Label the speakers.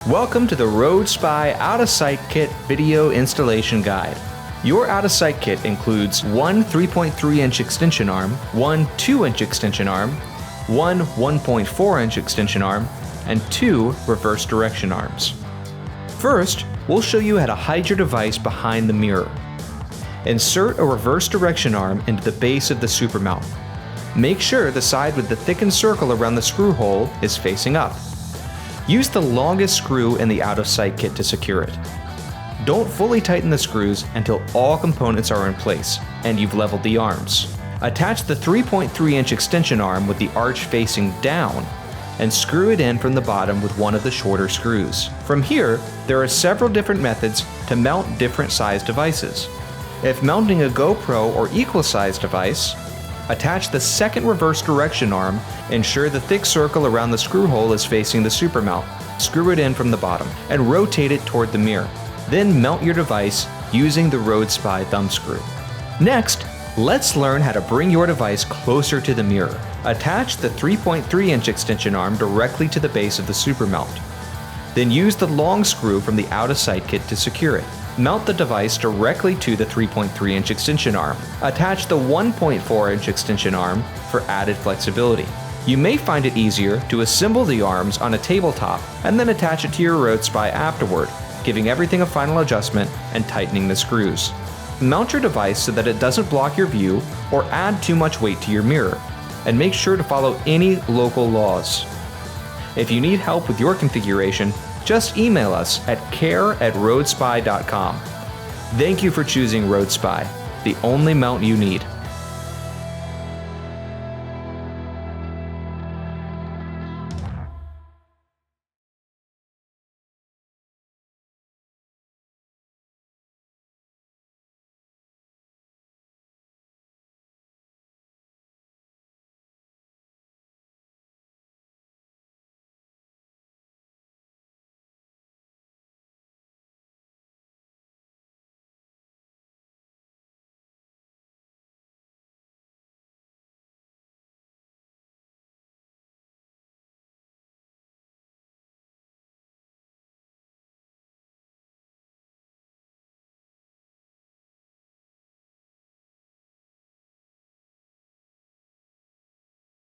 Speaker 1: Welcome to the RoadSpy OuttaSight Kit video installation guide. Your OuttaSight kit includes one 3.3-inch extension arm, one 2-inch extension arm, one 1.4-inch extension arm, and two reverse direction arms. First, we'll show you how to hide your device behind the mirror. Insert a reverse direction arm into the base of the super mount. Make sure the side with the thickened circle around the screw hole is facing up. Use the longest screw in the OuttaSight kit to secure it. Don't fully tighten the screws until all components are in place and you've leveled the arms. Attach the 3.3-inch extension arm with the arch facing down and screw it in from the bottom with one of the shorter screws. From here, there are several different methods to mount different sized devices. If mounting a GoPro or equal sized device, attach the second reverse direction arm, ensure the thick circle around the screw hole is facing the super mount, screw it in from the bottom, and rotate it toward the mirror. Then mount your device using the RoadSpy thumb screw. Next, let's learn how to bring your device closer to the mirror. Attach the 3.3-inch extension arm directly to the base of the super mount. Then use the long screw from the OuttaSight kit to secure it. Mount the device directly to the 3.3-inch extension arm. Attach the 1.4-inch extension arm for added flexibility. You may find it easier to assemble the arms on a tabletop and then attach it to your RoadSpy afterward, giving everything a final adjustment and tightening the screws. Mount your device so that it doesn't block your view or add too much weight to your mirror, and make sure to follow any local laws. If you need help with your configuration, just email us at care@roadspy.com. Thank you for choosing RoadSpy, the only mount you need.